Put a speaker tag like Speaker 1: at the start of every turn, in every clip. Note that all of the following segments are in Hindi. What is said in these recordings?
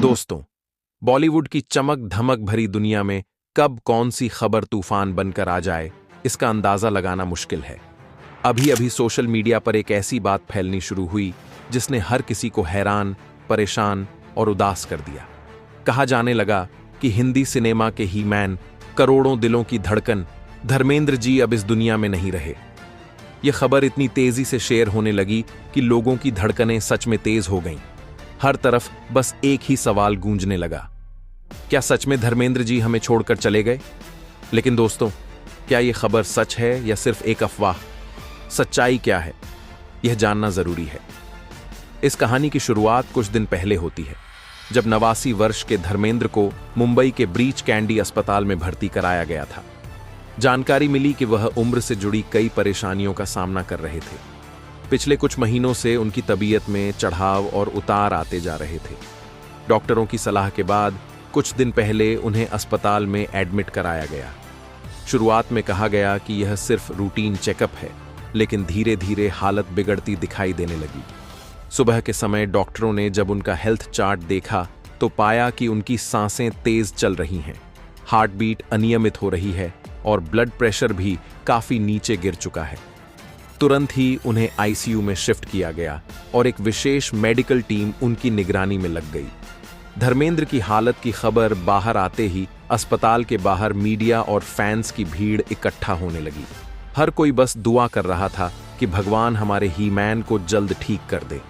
Speaker 1: दोस्तों, बॉलीवुड की चमक धमक भरी दुनिया में कब कौन सी खबर तूफान बनकर आ जाए, इसका अंदाजा लगाना मुश्किल है। अभी अभी सोशल मीडिया पर एक ऐसी बात फैलनी शुरू हुई जिसने हर किसी को हैरान, परेशान और उदास कर दिया। कहा जाने लगा कि हिंदी सिनेमा के ही मैन, करोड़ों दिलों की धड़कन धर्मेंद्र जी अब इस दुनिया में नहीं रहे। यह खबर इतनी तेजी से शेयर होने लगी कि लोगों की धड़कनें सच में तेज हो गईं। हर तरफ बस एक ही सवाल गूंजने लगा, क्या सच में धर्मेंद्र जी हमें छोड़कर चले गए? लेकिन दोस्तों, क्या यह खबर सच है या सिर्फ एक अफवाह? सच्चाई क्या है, यह जानना जरूरी है। इस कहानी की शुरुआत कुछ दिन पहले होती है, जब 89 वर्ष के धर्मेंद्र को मुंबई के ब्रीच कैंडी अस्पताल में भर्ती कराया गया था। जानकारी मिली कि वह उम्र से जुड़ी कई परेशानियों का सामना कर रहे थे। पिछले कुछ महीनों से उनकी तबीयत में चढ़ाव और उतार आते जा रहे थे। डॉक्टरों की सलाह के बाद कुछ दिन पहले उन्हें अस्पताल में एडमिट कराया गया। शुरुआत में कहा गया कि यह सिर्फ रूटीन चेकअप है, लेकिन धीरे धीरे हालत बिगड़ती दिखाई देने लगी। सुबह के समय डॉक्टरों ने जब उनका हेल्थ चार्ट देखा तो पाया कि उनकी सांसें तेज चल रही हैं, हार्ट बीट अनियमित हो रही है और ब्लड प्रेशर भी काफी नीचे गिर चुका है। तुरंत ही उन्हें आईसीयू में शिफ्ट किया गया और एक विशेष मेडिकल टीम उनकी निगरानी में लग गई। धर्मेंद्र की हालत की खबर बाहर आते ही अस्पताल के बाहर मीडिया और फैंस की भीड़ इकट्ठा होने लगी। हर कोई बस दुआ कर रहा था कि भगवान हमारे ही मैन को जल्द ठीक कर दे।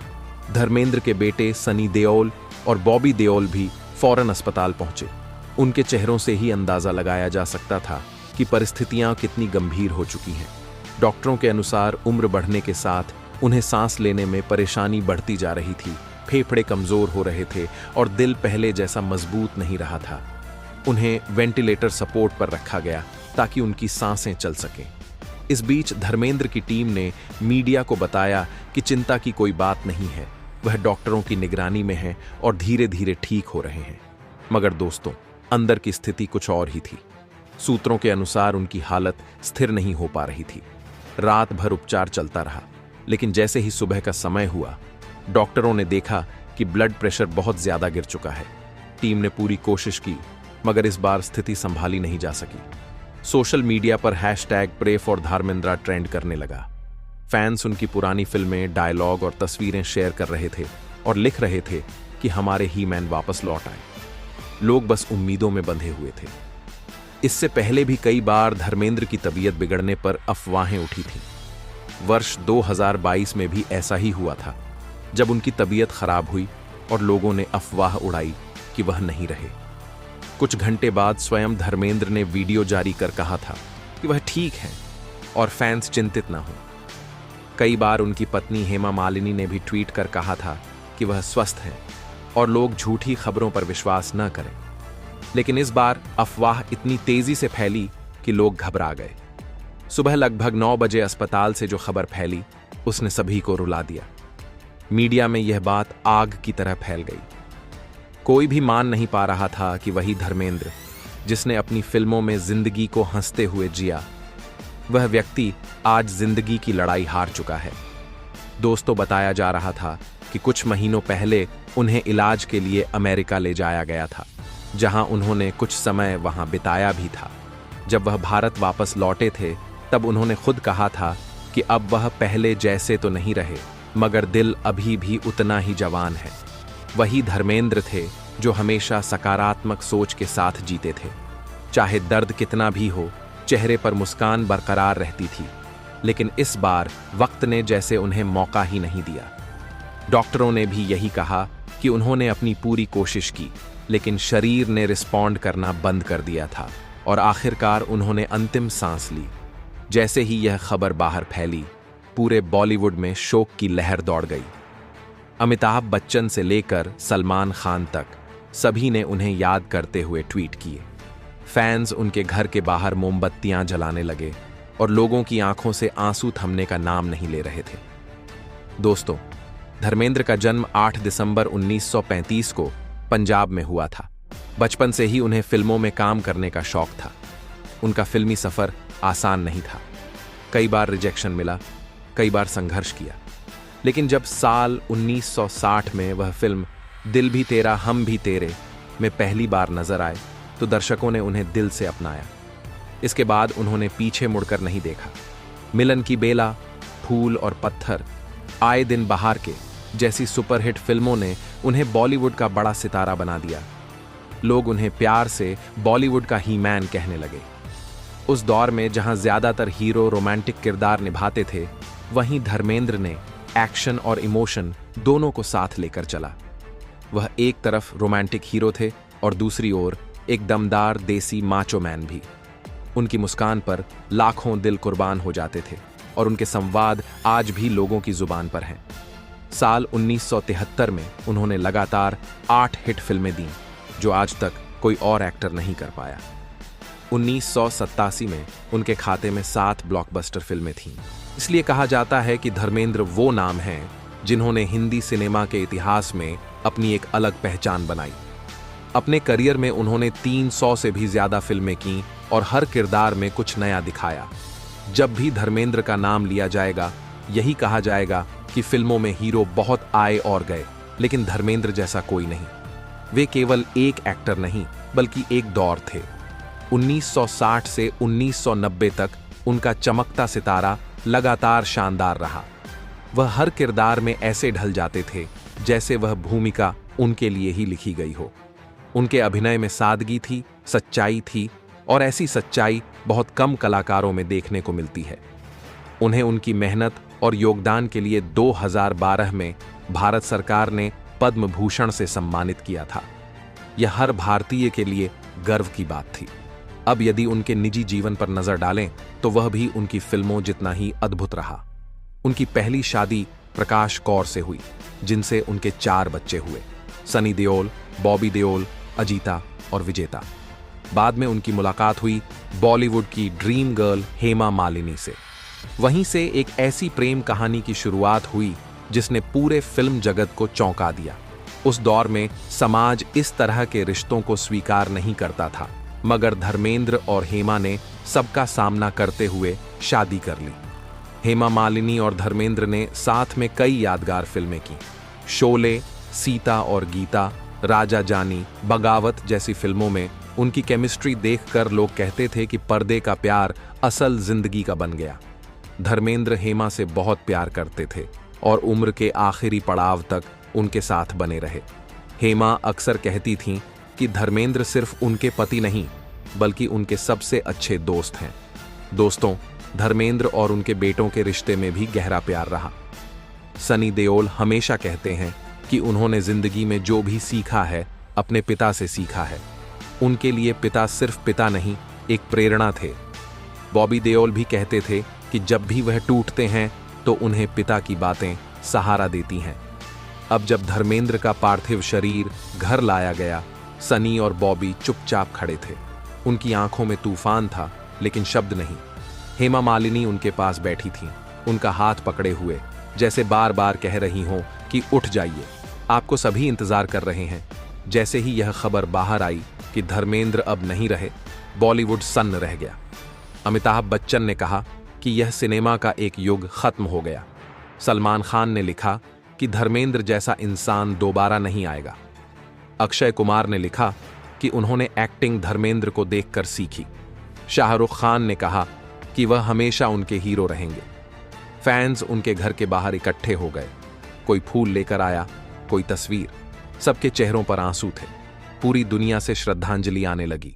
Speaker 1: धर्मेंद्र के बेटे सनी देओल और बॉबी देओल भी फौरन अस्पताल पहुंचे। उनके चेहरों से ही अंदाजा लगाया जा सकता था कि परिस्थितियां कितनी गंभीर हो चुकी हैं। डॉक्टरों के अनुसार उम्र बढ़ने के साथ उन्हें सांस लेने में परेशानी बढ़ती जा रही थी, फेफड़े कमजोर हो रहे थे और दिल पहले जैसा मजबूत नहीं रहा था। उन्हें वेंटिलेटर सपोर्ट पर रखा गया ताकि उनकी सांसें चल सकें। इस बीच धर्मेंद्र की टीम ने मीडिया को बताया कि चिंता की कोई बात नहीं है, वह डॉक्टरों की निगरानी में है और धीरे धीरे ठीक हो रहे हैं। मगर दोस्तों, अंदर की स्थिति कुछ और ही थी। सूत्रों के अनुसार उनकी हालत स्थिर नहीं हो पा रही थी। रात भर उपचार चलता रहा, लेकिन जैसे ही सुबह का समय हुआ, डॉक्टरों ने देखा कि ब्लड प्रेशर बहुत ज्यादा गिर चुका है। टीम ने पूरी कोशिश की, मगर इस बार स्थिति संभाली नहीं जा सकी। सोशल मीडिया पर #प्रे फॉर धर्मेंद्र ट्रेंड करने लगा। फैंस उनकी पुरानी फिल्में, डायलॉग और तस्वीरें शेयर कर रहे थे और लिख रहे थे कि हमारे ही मैन वापस लौट आए। लोग बस उम्मीदों में बंधे हुए थे। इससे पहले भी कई बार धर्मेंद्र की तबीयत बिगड़ने पर अफवाहें उठी थीं। वर्ष 2022 में भी ऐसा ही हुआ था, जब उनकी तबीयत खराब हुई और लोगों ने अफवाह उड़ाई कि वह नहीं रहे। कुछ घंटे बाद स्वयं धर्मेंद्र ने वीडियो जारी कर कहा था कि वह ठीक हैं और फैंस चिंतित न हों। कई बार उनकी पत्नी हेमा मालिनी ने भी ट्वीट कर कहा था कि वह स्वस्थ हैं और लोग झूठी खबरों पर विश्वास न करें। लेकिन इस बार अफवाह इतनी तेजी से फैली कि लोग घबरा गए। सुबह लगभग 9 बजे अस्पताल से जो खबर फैली, उसने सभी को रुला दिया। मीडिया में यह बात आग की तरह फैल गई। कोई भी मान नहीं पा रहा था कि वही धर्मेंद्र, जिसने अपनी फिल्मों में जिंदगी को हंसते हुए जिया, वह व्यक्ति आज जिंदगी की लड़ाई हार चुका है। दोस्तों, बताया जा रहा था कि कुछ महीनों पहले उन्हें इलाज के लिए अमेरिका ले जाया गया था, जहां उन्होंने कुछ समय वहां बिताया भी था। जब वह भारत वापस लौटे थे, तब उन्होंने खुद कहा था कि अब वह पहले जैसे तो नहीं रहे, मगर दिल अभी भी उतना ही जवान है। वही धर्मेंद्र थे जो हमेशा सकारात्मक सोच के साथ जीते थे। चाहे दर्द कितना भी हो, चेहरे पर मुस्कान बरकरार रहती थी। लेकिन इस बार वक्त ने जैसे उन्हें मौका ही नहीं दिया। डॉक्टरों ने भी यही कहा कि उन्होंने अपनी पूरी कोशिश की, लेकिन शरीर ने रिस्पॉन्ड करना बंद कर दिया था और आखिरकार उन्होंने अंतिम सांस ली। जैसे ही यह खबर बाहर फैली, पूरे बॉलीवुड में शोक की लहर दौड़ गई। अमिताभ बच्चन से लेकर सलमान खान तक सभी ने उन्हें याद करते हुए ट्वीट किए। फैंस उनके घर के बाहर मोमबत्तियां जलाने लगे और लोगों की आंखों से आंसू थमने का नाम नहीं ले रहे थे। दोस्तों, धर्मेंद्र का जन्म 8 दिसंबर 1935 को पंजाब में हुआ था। बचपन से ही उन्हें फिल्मों में काम करने का शौक था। उनका फिल्मी सफर आसान नहीं था। कई बार रिजेक्शन मिला, कई बार संघर्ष किया। लेकिन जब साल 1960 में वह फिल्म दिल भी तेरा हम भी तेरे में पहली बार नजर आए तो दर्शकों ने उन्हें दिल से अपनाया। इसके बाद उन्होंने पीछे मुड़कर नहीं देखा। मिलन की बेला, फूल और पत्थर, आए दिन बहार के जैसी सुपरहिट फिल्मों ने उन्हें बॉलीवुड का बड़ा सितारा बना दिया। लोग उन्हें प्यार से बॉलीवुड का ही मैन कहने लगे। उस दौर में जहां ज्यादातर हीरो रोमांटिक किरदार निभाते थे, वहीं धर्मेंद्र ने एक्शन और इमोशन दोनों को साथ लेकर चला। वह एक तरफ रोमांटिक हीरो थे और दूसरी ओर एक दमदार देसी माचो मैन भी। उनकी मुस्कान पर लाखों दिल कुर्बान हो जाते थे और उनके संवाद आज भी लोगों की जुबान पर हैं। साल 1973 में उन्होंने लगातार 8 हिट फिल्में दी, जो आज तक कोई और एक्टर नहीं कर पाया। 1987 में उनके खाते में 7 ब्लॉकबस्टर फिल्में थीं। इसलिए कहा जाता है कि धर्मेंद्र वो नाम हैं जिन्होंने हिंदी सिनेमा के इतिहास में अपनी एक अलग पहचान बनाई। अपने करियर में उन्होंने 300 से भी ज्यादा फिल्में की और हर किरदार में कुछ नया दिखाया। जब भी धर्मेंद्र का नाम लिया जाएगा, यही कहा जाएगा कि फिल्मों में हीरो बहुत आए और गए, लेकिन धर्मेंद्र जैसा कोई नहीं। वे केवल एक एक्टर नहीं, बल्कि एक दौर थे। 1960 से 1990 तक उनका चमकता सितारा लगातार शानदार रहा। वह हर किरदार में ऐसे ढल जाते थे जैसे वह भूमिका उनके लिए ही लिखी गई हो। उनके अभिनय में सादगी थी, सच्चाई थी, और ऐसी सच्चाई बहुत कम कलाकारों में देखने को मिलती है। उन्हें उनकी मेहनत और योगदान के लिए 2012 में भारत सरकार ने पद्म भूषण से सम्मानित किया था। यह हर भारतीय के लिए गर्व की बात थी। अब यदि उनके निजी जीवन पर नजर डालें तो वह भी उनकी फिल्मों जितना ही अद्भुत रहा। उनकी पहली शादी प्रकाश कौर से हुई, जिनसे उनके 4 बच्चे हुए, सनी देओल, बॉबी देओल, अजीता और विजेता। बाद में उनकी मुलाकात हुई बॉलीवुड की ड्रीम गर्ल हेमा मालिनी से। वहीं से एक ऐसी प्रेम कहानी की शुरुआत हुई जिसने पूरे फिल्म जगत को चौंका दिया। उस दौर में समाज इस तरह के रिश्तों को स्वीकार नहीं करता था, मगर धर्मेंद्र और हेमा ने सबका सामना करते हुए शादी कर ली। हेमा मालिनी और धर्मेंद्र ने साथ में कई यादगार फिल्में की। शोले, सीता और गीता, राजा जानी, बगावत जैसी फिल्मों में उनकी केमिस्ट्री देखकर लोग कहते थे कि पर्दे का प्यार असल जिंदगी का बन गया। धर्मेंद्र हेमा से बहुत प्यार करते थे और उम्र के आखिरी पड़ाव तक उनके साथ बने रहे। हेमा अक्सर कहती थीं कि धर्मेंद्र सिर्फ उनके पति नहीं, बल्कि उनके सबसे अच्छे दोस्त हैं। दोस्तों, धर्मेंद्र और उनके बेटों के रिश्ते में भी गहरा प्यार रहा। सनी देओल हमेशा कहते हैं कि उन्होंने जिंदगी में जो भी सीखा है अपने पिता से सीखा है। उनके लिए पिता सिर्फ पिता नहीं, एक प्रेरणा थे। बॉबी देओल भी कहते थे कि जब भी वह टूटते हैं तो उन्हें पिता की बातें सहारा देती हैं। अब जब धर्मेंद्र का पार्थिव शरीर घर लाया गया, सनी और बॉबी चुपचाप खड़े थे। उनकी आंखों में तूफान था, लेकिन शब्द नहीं। हेमा मालिनी उनके पास बैठी थीं, उनका हाथ पकड़े हुए, जैसे बार बार कह रही हों कि उठ जाइए, आपको सभी इंतजार कर रहे हैं। जैसे ही यह खबर बाहर आई कि धर्मेंद्र अब नहीं रहे, बॉलीवुड सन्न रह गया। अमिताभ बच्चन ने कहा कि यह सिनेमा का एक युग खत्म हो गया। सलमान खान ने लिखा कि धर्मेंद्र जैसा इंसान दोबारा नहीं आएगा। अक्षय कुमार ने लिखा कि उन्होंने एक्टिंग धर्मेंद्र को देखकर सीखी। शाहरुख खान ने कहा कि वह हमेशा उनके हीरो रहेंगे। फैंस उनके घर के बाहर इकट्ठे हो गए। कोई फूल लेकर आया, कोई तस्वीर। सबके चेहरों पर आंसू थे। पूरी दुनिया से श्रद्धांजलि आने लगी।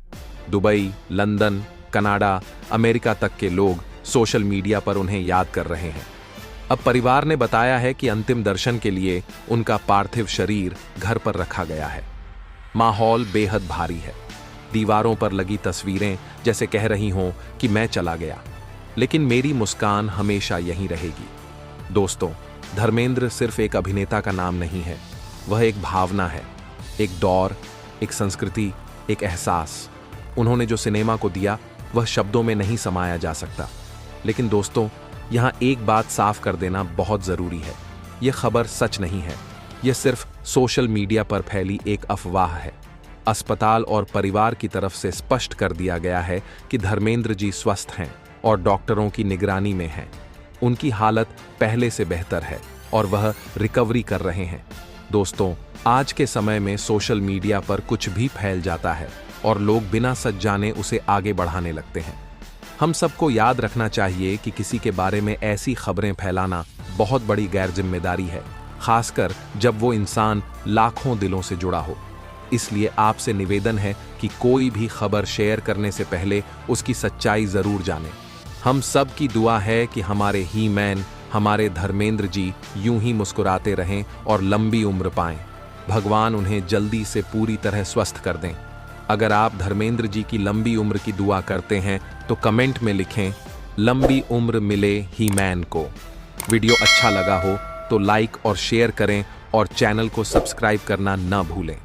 Speaker 1: दुबई, लंदन, कनाडा, अमेरिका तक के लोग सोशल मीडिया पर उन्हें याद कर रहे हैं। अब परिवार ने बताया है कि अंतिम दर्शन के लिए उनका पार्थिव शरीर घर पर रखा गया है। माहौल बेहद भारी है। दीवारों पर लगी तस्वीरें जैसे कह रही हों कि मैं चला गया, लेकिन मेरी मुस्कान हमेशा यहीं रहेगी। दोस्तों, धर्मेंद्र सिर्फ एक अभिनेता का नाम नहीं है, वह एक भावना है, एक दौर, एक संस्कृति, एक एहसास। उन्होंने जो सिनेमा को दिया वह शब्दों में नहीं समाया जा सकता। लेकिन दोस्तों, यहाँ एक बात साफ कर देना बहुत जरूरी है। यह खबर सच नहीं है, यह सिर्फ सोशल मीडिया पर फैली एक अफवाह है। अस्पताल और परिवार की तरफ से स्पष्ट कर दिया गया है कि धर्मेंद्र जी स्वस्थ हैं और डॉक्टरों की निगरानी में हैं। उनकी हालत पहले से बेहतर है और वह रिकवरी कर रहे हैं। दोस्तों, आज के समय में सोशल मीडिया पर कुछ भी फैल जाता है और लोग बिना सच जाने उसे आगे बढ़ाने लगते हैं। हम सबको याद रखना चाहिए कि किसी के बारे में ऐसी खबरें फैलाना बहुत बड़ी गैर जिम्मेदारी है, खासकर जब वो इंसान लाखों दिलों से जुड़ा हो। इसलिए आपसे निवेदन है कि कोई भी खबर शेयर करने से पहले उसकी सच्चाई जरूर जानें। हम सब की दुआ है कि हमारे ही मैन, हमारे धर्मेंद्र जी यूं ही मुस्कुराते रहें और लंबी उम्र पाएं। भगवान उन्हें जल्दी से पूरी तरह स्वस्थ कर दें। अगर आप धर्मेंद्र जी की लंबी उम्र की दुआ करते हैं तो कमेंट में लिखें, लंबी उम्र मिले ही मैन को। वीडियो अच्छा लगा हो तो लाइक और शेयर करें और चैनल को सब्सक्राइब करना न भूलें।